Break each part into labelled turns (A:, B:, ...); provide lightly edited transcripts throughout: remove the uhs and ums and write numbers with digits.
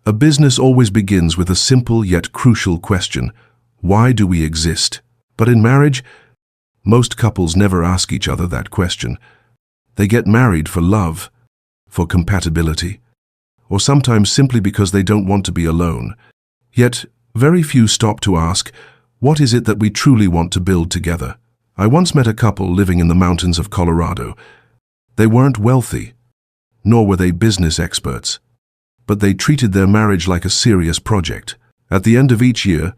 A: A business always begins with a simple yet crucial question: why do we exist? But in marriage, most couples never ask each other that question. They get married for love, for compatibility, or sometimes simply because they don't want to be alone. Yet, very few stop to ask, what is it that we truly want to build together? I once met a couple living in the mountains of Colorado. They weren't wealthy, nor were they business experts, but they treated their marriage like a serious project. At the end of each year,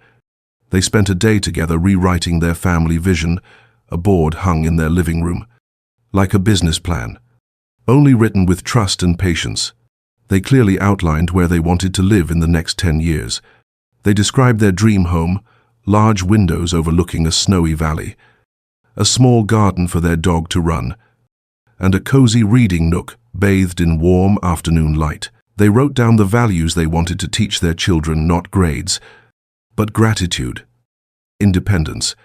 A: they spent a day together rewriting their family vision, a board hung in their living room. Like a business plan, only written with trust and patience. They clearly outlined where they wanted to live in the next 10 years. They described their dream home, large windows overlooking a snowy valley, a small garden for their dog to run, and a cozy reading nook bathed in warm afternoon light. They wrote down the values they wanted to teach their children, not grades, but gratitude, independence,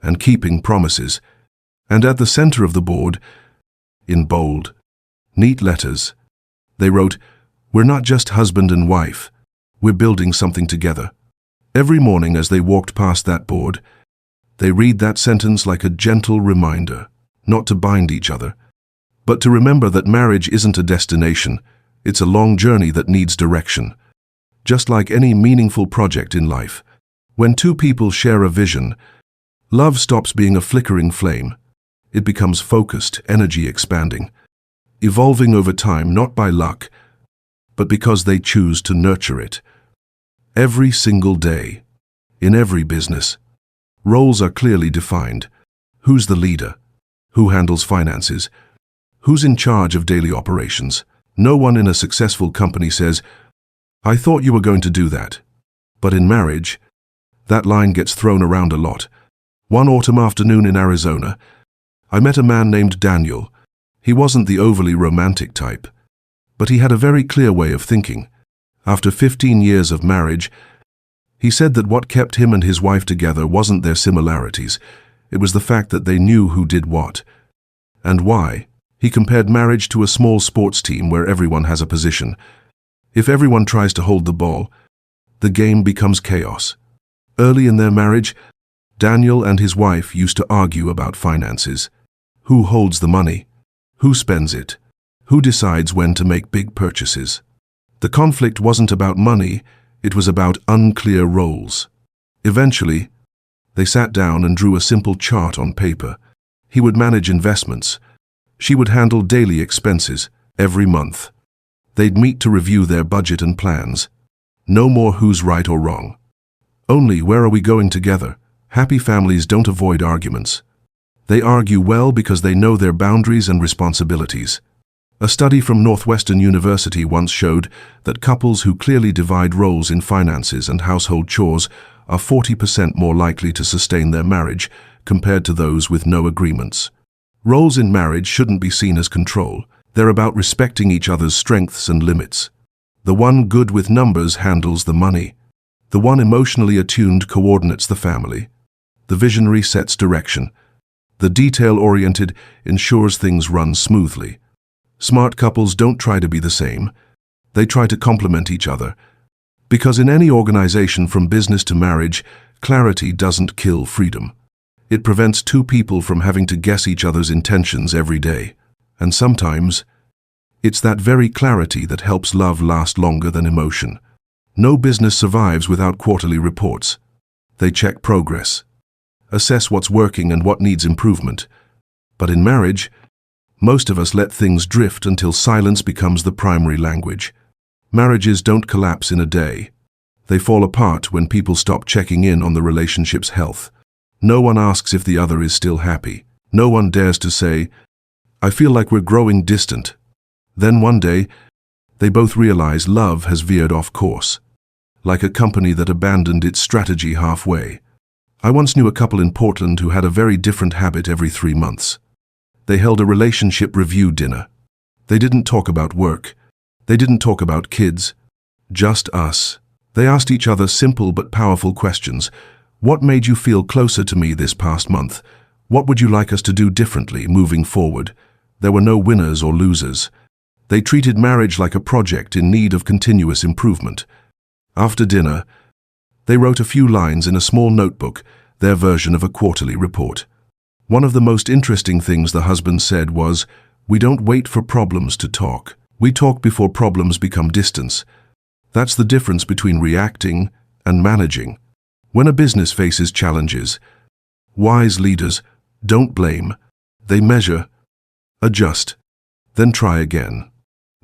A: and keeping promises. And at the center of the board, in bold, neat letters, they wrote, "We're not just husband and wife, we're building something together." Every morning as they walked past that board, they read that sentence like a gentle reminder, not to bind each other, but to remember that marriage isn't a destination, it's a long journey that needs direction. Just like any meaningful project in life, when two people share a vision, love stops being a flickering flame. It becomes focused, energy expanding, evolving over time not by luck, but because they choose to nurture it. Every single day, in every business, roles are clearly defined. Who's the leader? Who handles finances? Who's in charge of daily operations? No one in a successful company says, "I thought you were going to do that." But in marriage, that line gets thrown around a lot. One autumn afternoon in Arizona, I met a man named Daniel. He wasn't the overly romantic type, but he had a very clear way of thinking. After 15 years of marriage, he said that what kept him and his wife together wasn't their similarities, it was the fact that they knew who did what and why. He compared marriage to a small sports team where everyone has a position. If everyone tries to hold the ball, the game becomes chaos. Early in their marriage, Daniel and his wife used to argue about finances. Who holds the money? Who spends it? Who decides when to make big purchases? The conflict wasn't about money, it was about unclear roles. Eventually, they sat down and drew a simple chart on paper. He would manage investments. She would handle daily expenses every month. They'd meet to review their budget and plans. No more who's right or wrong. Only where are we going together? Happy families don't avoid arguments. They argue well because they know their boundaries and responsibilities. A study from Northwestern University once showed that couples who clearly divide roles in finances and household chores are 40% more likely to sustain their marriage compared to those with no agreements. Roles in marriage shouldn't be seen as control. They're about respecting each other's strengths and limits. The one good with numbers handles the money. The one emotionally attuned coordinates the family. The visionary sets direction. The detail-oriented ensures things run smoothly. Smart couples don't try to be the same. They try to complement each other. Because in any organization from business to marriage, clarity doesn't kill freedom. It prevents two people from having to guess each other's intentions every day. And sometimes, it's that very clarity that helps love last longer than emotion. No business survives without quarterly reports. They check progress, assess what's working and what needs improvement. But in marriage, most of us let things drift until silence becomes the primary language. Marriages don't collapse in a day. They fall apart when people stop checking in on the relationship's health. No one asks if the other is still happy. No one dares to say, "I feel like we're growing distant." Then one day, they both realize love has veered off course, like a company that abandoned its strategy halfway. I once knew a couple in Portland who had a very different habit every 3 months. They held a relationship review dinner. They didn't talk about work. They didn't talk about kids. Just us. They asked each other simple but powerful questions. What made you feel closer to me this past month? What would you like us to do differently moving forward? There were no winners or losers. They treated marriage like a project in need of continuous improvement. After dinner, they wrote a few lines in a small notebook, their version of a quarterly report. One of the most interesting things the husband said was, "We don't wait for problems to talk. We talk before problems become distance." That's the difference between reacting and managing. When a business faces challenges, wise leaders don't blame. They measure, adjust, then try again.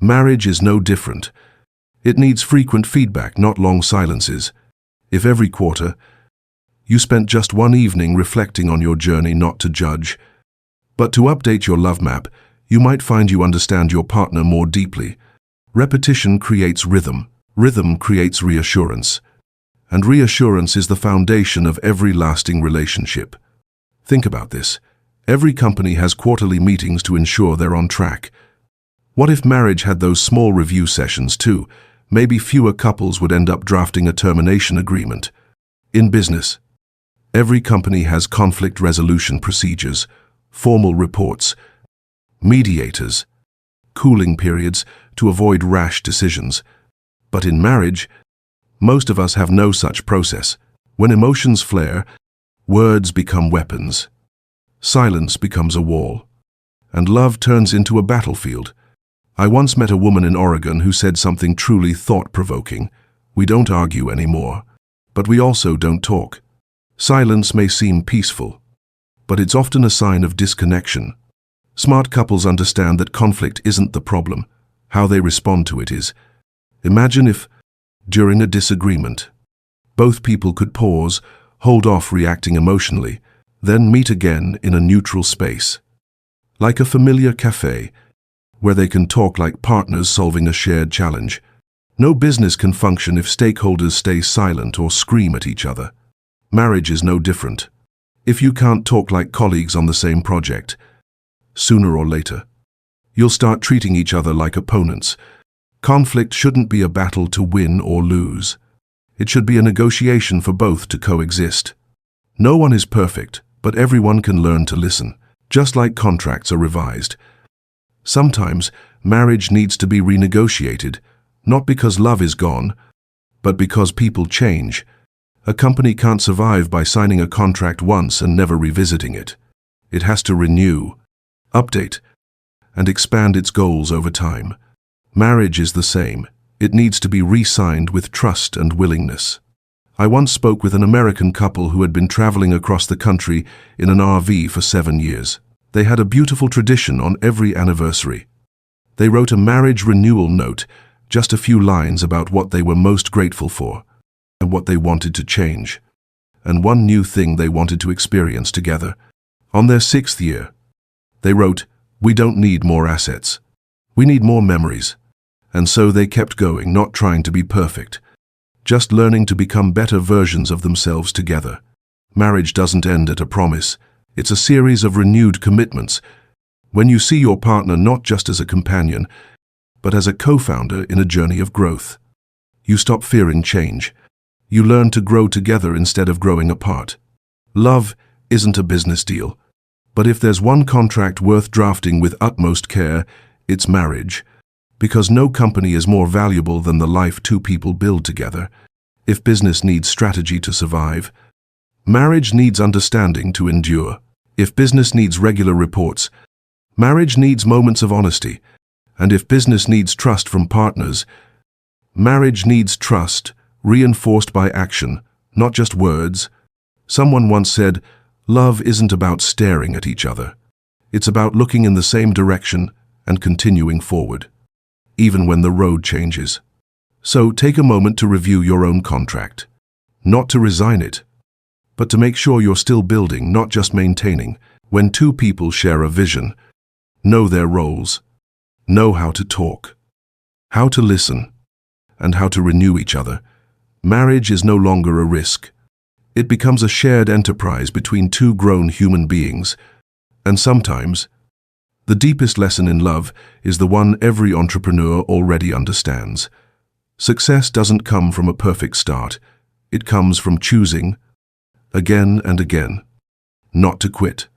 A: Marriage is no different. It needs frequent feedback, not long silences. If every quarter you spent just one evening reflecting on your journey, not to judge, but to update your love map, you might find you understand your partner more deeply. Repetition creates rhythm. Rhythm creates reassurance. And reassurance is the foundation of every lasting relationship. Think about this. Every company has quarterly meetings to ensure they're on track. What if marriage had those small review sessions too? Maybe fewer couples would end up drafting a termination agreement. In business, every company has conflict resolution procedures, formal reports, mediators, cooling periods to avoid rash decisions. But in marriage, most of us have no such process. When emotions flare, words become weapons. Silence becomes a wall. And love turns into a battlefield. I once met a woman in Oregon who said something truly thought-provoking. "We don't argue anymore, but we also don't talk." Silence may seem peaceful, but it's often a sign of disconnection. Smart couples understand that conflict isn't the problem. How they respond to it is. Imagine if, during a disagreement, both people could pause, hold off reacting emotionally, then meet again in a neutral space. Like a familiar cafe, where they can talk like partners solving a shared challenge. No business can function if stakeholders stay silent or scream at each other. Marriage is no different. If you can't talk like colleagues on the same project, sooner or later, you'll start treating each other like opponents. Conflict shouldn't be a battle to win or lose. It should be a negotiation for both to coexist. No one is perfect, but everyone can learn to listen, just like contracts are revised. Sometimes, marriage needs to be renegotiated, not because love is gone, but because people change. A company can't survive by signing a contract once and never revisiting it. It has to renew, update, and expand its goals over time. Marriage is the same. It needs to be re-signed with trust and willingness. I once spoke with an American couple who had been traveling across the country in an RV for 7 years. They had a beautiful tradition on every anniversary. They wrote a marriage renewal note, just a few lines about what they were most grateful for and what they wanted to change, and one new thing they wanted to experience together. On their 6th year, they wrote, "We don't need more assets. We need more memories." And so they kept going, not trying to be perfect, just learning to become better versions of themselves together. Marriage doesn't end at a promise. It's a series of renewed commitments. When you see your partner not just as a companion, but as a co-founder in a journey of growth, you stop fearing change. You learn to grow together instead of growing apart. Love isn't a business deal, but if there's one contract worth drafting with utmost care, it's marriage. Because no company is more valuable than the life two people build together. If business needs strategy to survive, marriage needs understanding to endure. If business needs regular reports, marriage needs moments of honesty. And if business needs trust from partners, marriage needs trust, reinforced by action, not just words. Someone once said, "Love isn't about staring at each other. It's about looking in the same direction and continuing forward, even when the road changes." So take a moment to review your own contract. Not to resign it, but to make sure you're still building, not just maintaining. When two people share a vision, know their roles, know how to talk, how to listen, and how to renew each other, marriage is no longer a risk. It becomes a shared enterprise between two grown human beings. And sometimes, the deepest lesson in love is the one every entrepreneur already understands. Success doesn't come from a perfect start. It comes from choosing, again and again, not to quit.